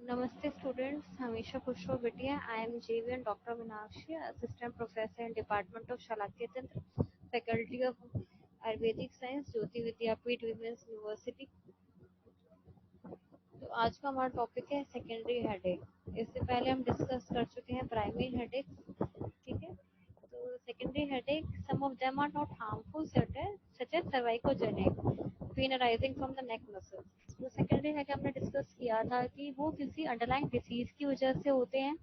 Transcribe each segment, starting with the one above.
Namaste students, Hamisha Kushro Bhatia. I am JVN Dr. Minakshi, Assistant Professor in Department of Shalakya Tantra, Faculty of Ayurvedic Science, Jyoti Vidyapeeth Women's University. तो आज का हमारा topic है secondary headache. इससे पहले हम discuss कर चुके हैं प्राइमरी हेडेक। ठीक है, तो secondary headache, some of them are not harmful such as cervicogenic pain arising from the neck muscles. तो सेकेंडरी हेडेक हमने डिस्कस किया था कि वो किसी अंडरलाइंग डिसीज की वजह से होते हैं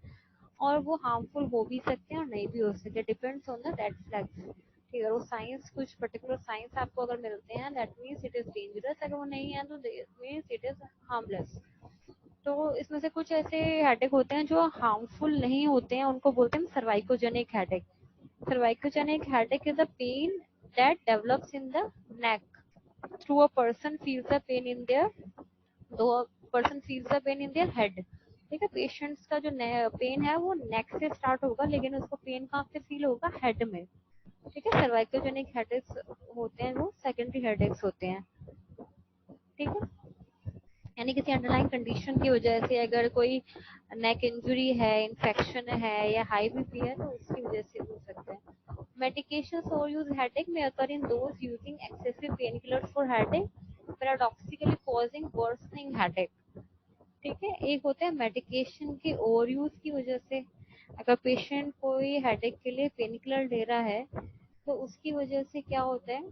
और वो हार्मफुल हो भी सकते हैं और नहीं भी हो सकते, depends on the red flags. ठीक है, वो साइंस, कुछ पर्टिकुलर साइंस आपको अगर मिलते हैं that means it is dangerous, अगर वो नहीं है तो मीन्स इट इज हार्मलेस। तो इसमें से कुछ ऐसे हेडेक होते हैं जो हार्मफुल नहीं होते हैं, उनको बोलते हैं cervicogenic headache. Cervicogenic headache is a pain that develops in the neck through a person feels the pain in their though person feels the pain in their head. ठीक है, पेशेंट्स का जो पेन है वो नेक से स्टार्ट होगा, लेकिन उसको पेन कहाँ से फील होगा? हेड में। ठीक है, सर्वाइकोजेनिक हेडेक्स होते हैं वो सेकेंडरी हेडेक्स होते हैं। ठीक है, यानी किसी अंडरलाइन कंडीशन की वजह से अगर कोई नेक इंजुरी है, इन्फेक्शन है या हाई बीपी है तो उसकी वजह से हो सकता है। Medications for use headache may occur in those using excessive painkillers for headache, paradoxically causing worsening headache. ठीक है, एक होता है मेडिकेशन के ओवर यूज की वजह से। अगर पेशेंट कोई हेडेक के लिए पेन किलर ले रहा है तो उसकी वजह से क्या होता है,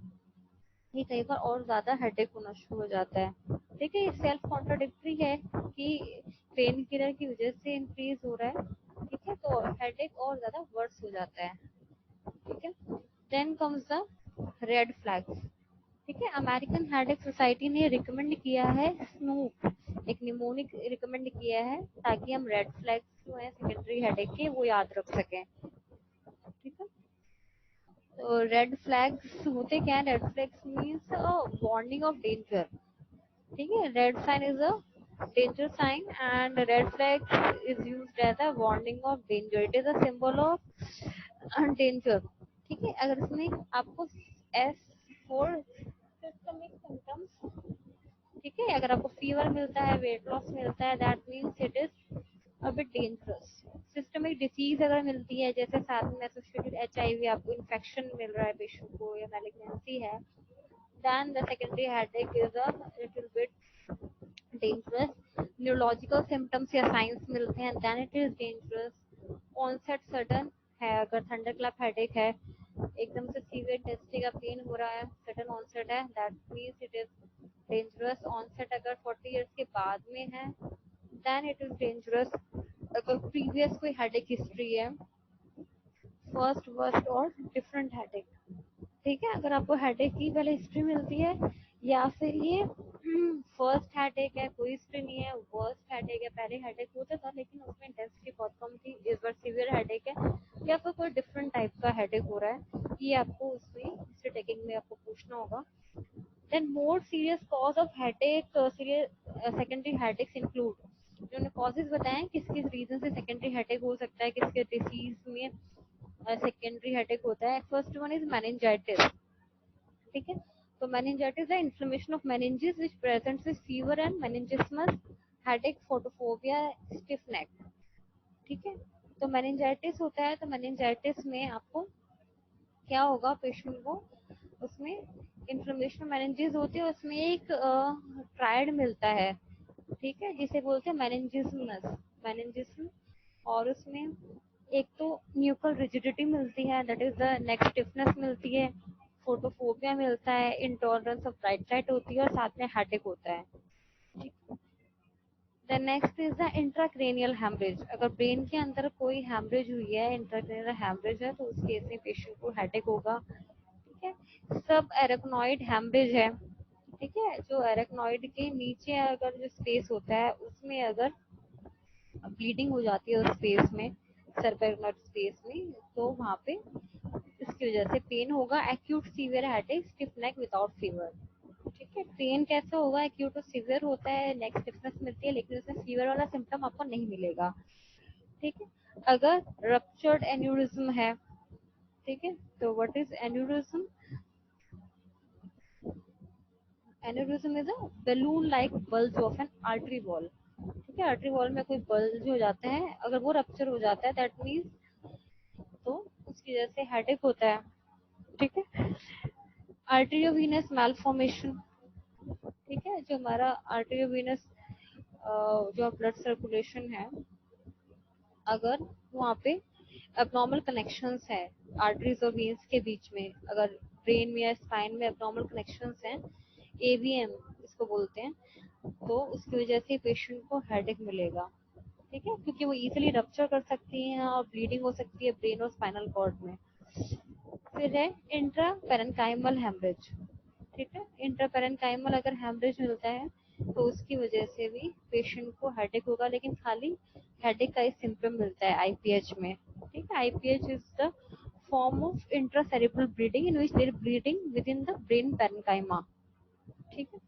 ये कई बार और ज्यादा हेडेक होना शुरू हो जाता है। ठीक है, ये सेल्फ कॉन्ट्राडिक्टरी है कि पेन किलर की वजह से इंक्रीज हो रहा है। ठीक है, तो हेडेक और ज्यादा वर्स हो जाता है। ठीक है, then comes the red flags. ठीक है, अमेरिकन हेडेक सोसाइटी ने रिकमेंड किया है स्नूप, एक निमोनिक रिकमेंड किया है ताकि हम रेड फ्लैग्स जो है सेकेंडरी हेडेक के वो याद रख सकें। ठीक है, तो रेड फ्लैग्स होते क्या है? Red flags means warning of danger. ठीक है, red sign is a danger sign and red flag is used as a warning of danger. It is a symbol of danger. ठीक है, अगर इसमें आपको एस फोर सिस्टमिक सिम्टम्स, ठीक है, अगर आपको फीवर मिलता है, वेट लॉस मिलता है, that means it is a bit dangerous. Systemic disease अगर मिलती है, जैसे साथ में एसोसिएटेड एचआईवी, आपको इन्फेक्शन मिल रहा है पेशेंट को या मैलिग्नेंसी है, then the secondary headache is a little bit dangerous. Neurological symptoms या signs मिलते हैं, then it is dangerous. Onset sudden है, अगर थंडर क्लैप हेडेक है, एकदम से सीवियर इंटेंसिटी का पेन हो रहा है, सडन ऑनसेट है, that means it is dangerous. Onset अगर 40 इयर्स के बाद में है देन इट इज डेंजरस। अगर प्रीवियस कोई हेडेक हिस्ट्री है, फर्स्ट, वर्स्ट और डिफरेंट हेडेक। ठीक है, अगर आपको हेडेक की पहले हिस्ट्री मिलती है या फिर ये फर्स्ट हेडेक है, कोई हिस्ट्री नहीं है, वर्स्ट हेडेक है, पहले हेडेक होता था लेकिन उसमें इंटेंसिटी बहुत कम थी, इस बार सीवियर हेडेक है, या फिर कोई डिफरेंट टाइप का हेडेक हो रहा है, ये आपको उसमें हिस्ट्री टेकिंग में आपको पूछना होगा। Then more serious cause of headache, secondary headaches include, जो कॉजेज बताएं किस किस रीजन से सेकेंडरी हेडेक हो सकता है, किसके डिसीज में सेकेंडरी हेडेक होता है। First one is meningitis. ठीक है, तो मेनिंजाइटिस है inflammation of meninges which presents with fever and meningismus headache, photophobia, stiff neck. ठीक है, तो मेनिंजाइटिस होता है, तो मेनिंजाइटिस में आपको क्या होगा, पेशेंट को उसमें इन्फ्लेमेशन मेनिंजेस होती है, उसमें एक ट्रायड मिलता है। ठीक है, जिसे बोलते हैं मेनिंजिसमस, मेनिंजिसम। और उसमें एक तो न्यूकल रिजिडिटी मिलती है, that is the neck stiffness मिलती है, फोटोफोबिया मिलता है, इंटॉलरेंस ऑफ ब्राइट लाइट होती है और साथ में हेडेक होता है। The next is the intracranial haemorrhage. अगर ब्रेन के अंदर कोई हैमरेज हुई है, इंट्राक्रेनियल हैमरेज है, तो उस केस में पेशेंट को हेडेक होगा। ठीक है, सब एरेक्नॉइड हैमरेज है। ठीक है, जो एरेक्नॉइड के नीचे अगर जो स्पेस होता है उसमें अगर ब्लीडिंग हो जाती है उस स्पेस में, सर्पेगनट स्पेस में, तो वहाँ पे इसकी वजह से पेन होगा। एक्यूट सीवियर हेडेक, स्टिफ नेक विदाउट फीवर। ठीक है, पेन कैसे होगा? एक्यूट और सीवियर होता है, नेक स्टिफनेस मिलती है, लेकिन उसमें फीवर वाला सिम्टम आपको नहीं मिलेगा। ठीक है, अगर रप्चर्ड एन्यूरिज्म है, ठीक है, तो what is aneurysm? Aneurysm is a balloon-like bulge of an artery wall. ठीक है, आर्टरी वॉल में कोई बल्ज हो जाता है, अगर वो रप्चर हो जाता है दैट मीन्स, तो उसकी वजह से हेडेक होता है। ठीक है, आर्टेरियोवेनस मैलफॉर्मेशन, ठीक है, जो हमारा आर्टेरियोवेनस जो ब्लड सर्कुलेशन है, अगर वहाँ पे एबनॉर्मल कनेक्शंस है आर्टरीज और वेन्स के बीच में, अगर ब्रेन में या स्पाइन में एबनॉर्मल कनेक्शंस हैं, एवीएम इसको बोलते हैं, तो उसकी वजह से पेशेंट को हेडेक मिलेगा। ठीक है, क्योंकि वो इजीली रप्चर कर सकती हैं और ब्लीडिंग हो सकती है ब्रेन और स्पाइनल कॉर्ड में। फिर है इंट्रा पेरेन्काइमल हेमरेज। ठीक है, इंट्रापेरेन्काइमल अगर हेमरेज मिलता है तो उसकी वजह से भी पेशेंट को हेडेक होगा, लेकिन खाली हेडेक का ही सिम्टम मिलता है आईपीएच में। ठीक है, IPH is the form of intracerebral bleeding in which there bleeding with in the brain parenchyma. ठीक है,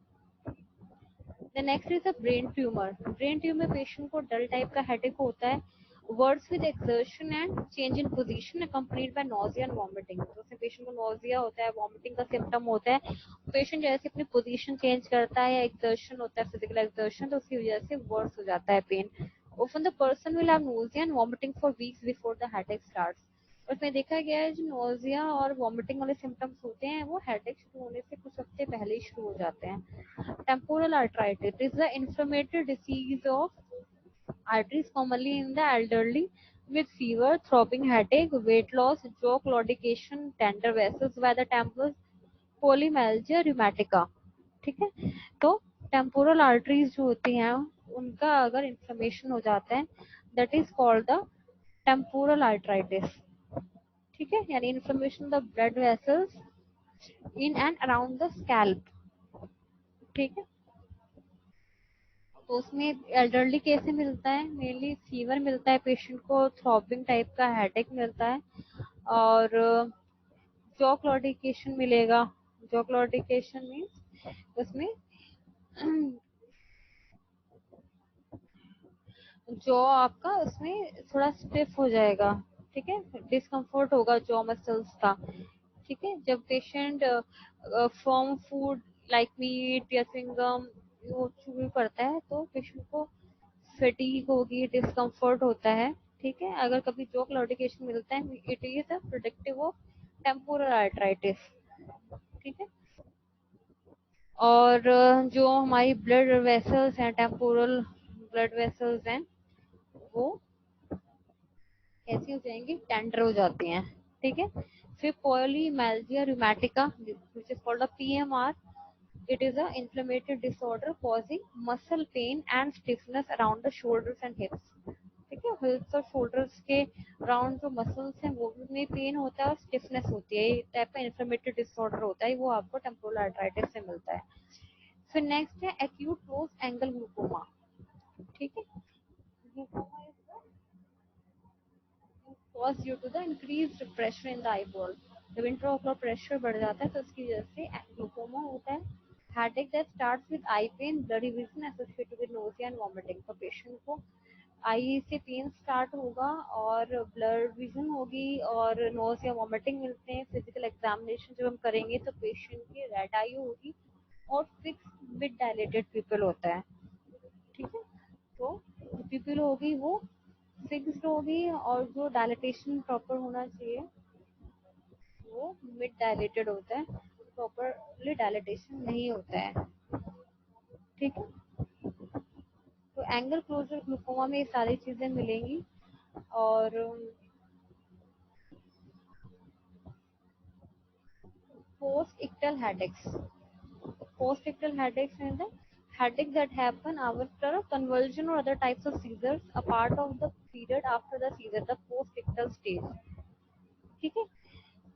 the next is a brain tumour. Brain tumour patient को डल टाइप का हेडेक होता है, worse with exertion and change in position accompanied by nausea and vomiting. तो उसमें patient को nausea होता है, वॉमिटिंग का सिम्टम होता है, पेशेंट जैसे अपनी पोजीशन चेंज करता है या एक्सर्शन होता है, फिजिकल एक्सर्शन, तो उसकी वजह से वर्स हो जाता है pen. Often the person will have nausea and vomiting for weeks before the headache starts. उसमें देखा गया है जो नोजिया और वॉमिटिंग वाले सिम्टम्स होते हैं वो हेडेक शुरू होने से कुछ हफ्ते पहले ही शुरू हो जाते हैं। Temporal arthritis is the inflammatory disease of arteries commonly in the elderly with fever, throbbing headache, weight loss, jaw claudication, tender vessels by the temples, polymyalgia rheumatica। ठीक है, तो टेम्पोरल आर्टरीज जो होती हैं उनका अगर इन्फ्लेमेशन हो जाता है that is called the temporal arthritis. ठीक है, यानी inflammation the blood vessels in and around the scalp. ठीक है, तो उसमें एल्डरली केस में मिलता है, मेनली फीवर मिलता है पेशेंट को, थ्रॉबिंग टाइप का हेडेक मिलता है, और जॉ क्लॉडिकेशन मिलेगा। जॉ क्लॉडिकेशन मीन्स उसमें जॉ आपका उसमें थोड़ा स्टिफ हो जाएगा। ठीक है, डिस्कम्फर्ट होगा जॉ मसल्स का। ठीक है, जब patient from food like meat या चिंगम वो चूज करता है तो पेशेंट को फटीग होगी, डिस्कम्फर्ट होता है। ठीक है, अगर कभी जॉ क्लॉडिकेशन मिलता है it is a productive of temporal arthritis. ठीक है, और जो हमारी ब्लड वेसल्स हैं, टेम्पोरल ब्लड वेसल्स हैं, वो कैसी हो जाएंगी, टेंडर हो जाती हैं। ठीक है, फिर polymyalgia rheumatica which is called a PMR. It is a inflammatory disorder causing muscle pain and stiffness around the shoulders and hips. ठीक है, हिप्स और शोल्डर्स के अराउंड जो मसल्स हैं वो में पेन होता है और स्टिफनेस होती है, ये टाइप का इन्फ्लेमेटरी डिसऑर्डर होता है, वो आपको टेम्पोरल आर्थराइटिस से मिलता है। फिर नेक्स्ट है एक्यूट क्लोज एंगल ग्लूकोमा। ठीक है, glaucoma cause due to the increased pressure in the eyeball। जब इंट्राओकुलर प्रेशर बढ़ जाता है तो उसकी वजह से ग्लूकोमा होता है। Headache that starts with eye pain, blurry vision associated with nausea and vomiting. तो पेशेंट को आई से पेन स्टार्ट होगा और ब्लड विजन होगी और नोजिया वॉमिटिंग मिलते हैं। फिजिकल एग्जामिनेशन जब हम करेंगे तो पेशेंट की रेड आई होगी और फिक्स मिड डायलेटेड पिपल होता है। ठीक है, तो पिपल होगी वो फिक्स्ड होगी और जो डायलिटेशन प्रॉपर होना चाहिए वो मिड डायलेटेड होता है, प्रॉपरली डायलिटेशन नहीं होता है। ठीक है, तो एंगल क्लोजर ग्लूकोमा में ये सारी चीजें मिलेंगी। और post ictal headaches, post ictal headaches and the headache that happen after a convulsion or other types of seizures, a part of the period after the seizure, the post ictal stage। ठीक है,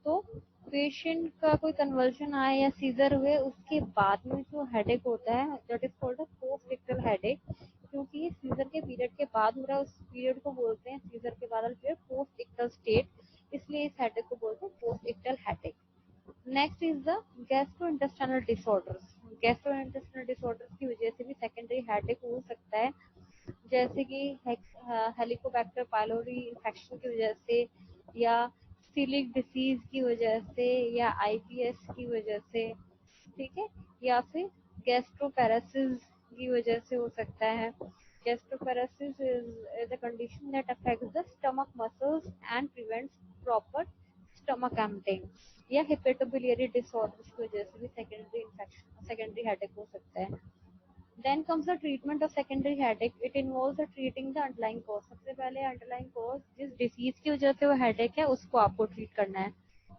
तो patient का कोई conversion आए या scissor हुए उसके बाद में जो हेडेक होता है that is called a post ictal headache. क्योंकि ये सीजर के पीरियड के बाद हो रहा है उस पीरियड को बोलते हैं, सीजर के बाद वाला पीरियड पोस्ट इक्टल स्टेट, इसलिए इस हेडेक को बोलते हैं post ictal headache. Next is the gastrointestinal disorders. Gastrointestinal disorders की वजह से भी सेकेंडरी हेडेक हो सकता है, जैसे कि हेलिकोबैक्टर पायलोरी इन्फेक्शन की वजह से, या सीलिक डिसीज की वजह से, या आईपीएस की वजह से। ठीक है, या फिर गैस्ट्रोपैरासिस की वजह से हो सकता है। Gastroparesis is a condition that affects the stomach muscles and prevents proper stomach emptying. या हेपेटोबिलियरी डिसऑर्डर्स की वजह से भी सेकेंडरी इन्फेक्शन सेकेंडरी हेडेक हो सकता है. Then comes the treatment of secondary headache. It involves the treating the underlying cause. सबसे पहले underlying cause जिस disease की वजह से वो headache है उसको आपको treat करना है.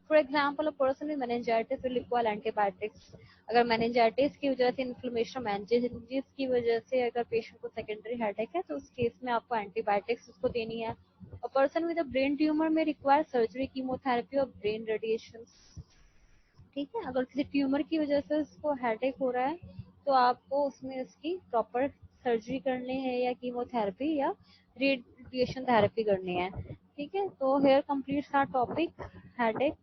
For example, a person with meningitis will require antibiotics. अगर meningitis की वजह से inflammation meninges की वजह से अगर patient को secondary headache है तो उस case में आपको antibiotics उसको देनी है. A person with a brain tumor may require surgery, chemotherapy or brain radiation. ठीक है, अगर किसी ट्यूमर की वजह से उसको हेडेक हो रहा है तो आपको उसमें उसकी प्रॉपर सर्जरी करनी है या कीमोथेरेपी या रेडिएशन थेरेपी करनी है. ठीक है, तो here completes our topic headache.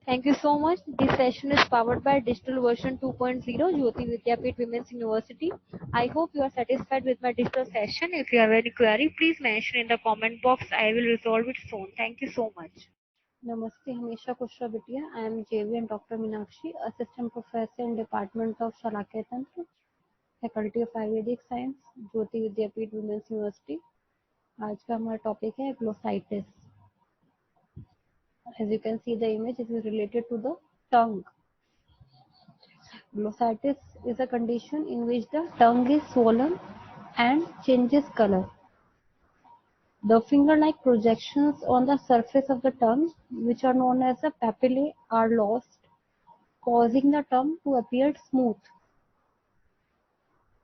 Thank you so much. This session is powered by Digital Version 2.0, Jyoti Vidyapeeth Women's University. I hope you are satisfied with my digital session. If you have any query, please mention in the comment box. I will resolve it soon. Thank you so much. Namaste, Hamisha Kushra Bitia. I am JV and Dr. Meenakshi, Assistant Professor in Department of Shalakya Tantra, Faculty of Ayurvedic Science, Jyoti Vidyapeeth Women's University. आज का हमारा topic है glossitis. As you can see the image, it is related to the tongue. Glossitis is a condition in which the tongue is swollen and changes color. The finger-like projections on the surface of the tongue, which are known as the papillae, are lost, causing the tongue to appear smooth.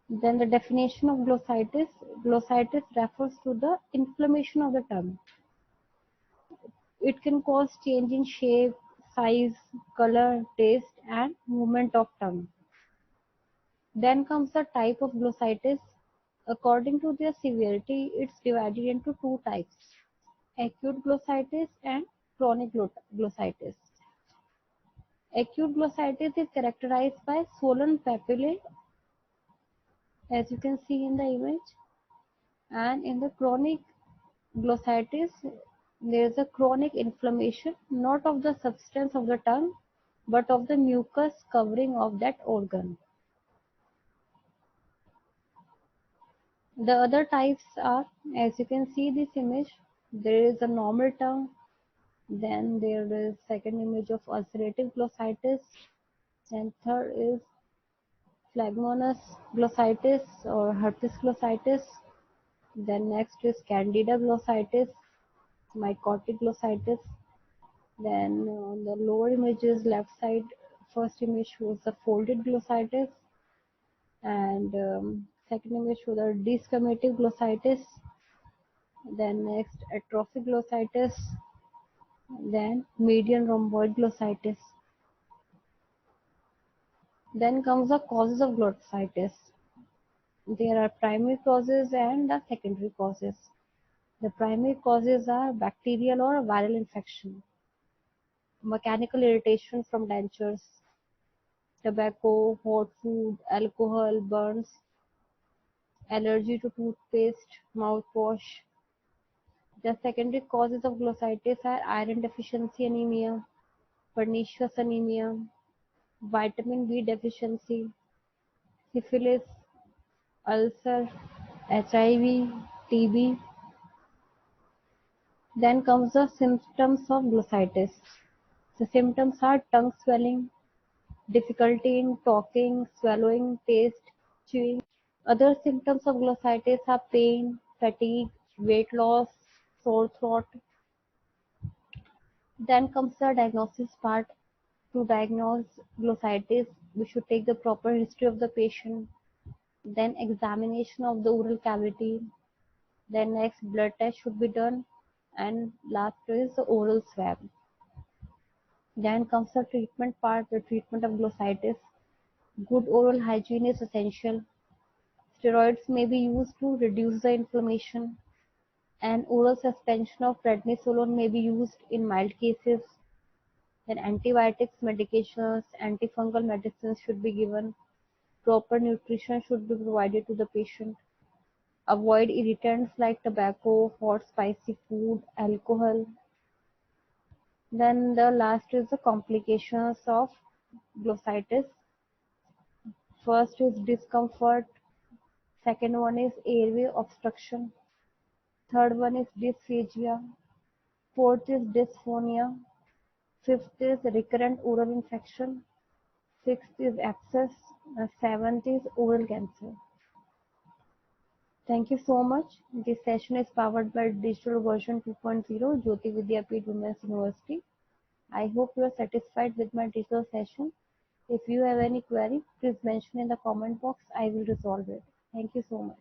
Then the definition of glossitis. Glossitis refers to the inflammation of the tongue. It can cause change in shape, size, color, taste, and movement of tongue. Then comes the type of glossitis. According to their severity, it's divided into two types: acute glossitis and chronic glossitis. Acute glossitis is characterized by swollen papillae, as you can see in the image, and in the chronic glossitis, there is a chronic inflammation not of the substance of the tongue but of the mucus covering of that organ. The other types are, as you can see this image, there is a normal tongue, then there is second image of ulcerative glossitis, and third is phlegmonous glossitis or herpes glossitis. Then next is candida glossitis, mycotic glossitis. Then on the lower images, left side, first image shows the folded glossitis, and second image shows the discomitative glossitis. Then next, atrophic glossitis. Then median rhomboid glossitis. Then comes the causes of glossitis. There are primary causes and the secondary causes. The primary causes are bacterial or viral infection, mechanical irritation from dentures, tobacco, hot food, alcohol, burns, allergy to toothpaste, mouthwash. The secondary causes of glossitis are iron deficiency anemia, pernicious anemia, vitamin B deficiency, syphilis, ulcer, HIV, TB. Then comes the symptoms of glossitis. The symptoms are tongue swelling, difficulty in talking, swallowing, taste, chewing. Other symptoms of glossitis are pain, fatigue, weight loss, sore throat. Then comes the diagnosis part. To diagnose glossitis, we should take the proper history of the patient, then examination of the oral cavity, then next blood test should be done, and last is the oral swab. Then comes the treatment part, the treatment of glossitis. Good oral hygiene is essential. Steroids may be used to reduce the inflammation, and oral suspension of prednisolone may be used in mild cases. Then antibiotics, medications, antifungal medicines should be given. Proper nutrition should be provided to the patient. Avoid irritants like tobacco, hot spicy food, alcohol. Then the last is the complications of glossitis. First is discomfort, Second one is airway obstruction. Third one is dysphagia. Fourth is dysphonia. Fifth is recurrent oral infection. Sixth is abscess. Seventh is oral cancer. Thank you so much. This session is powered by Digital Version 2.0, Jyoti Vidyapeeth Women's University. I hope you are satisfied with my digital session. If you have any query, please mention in the comment box. I will resolve it. Thank you so much.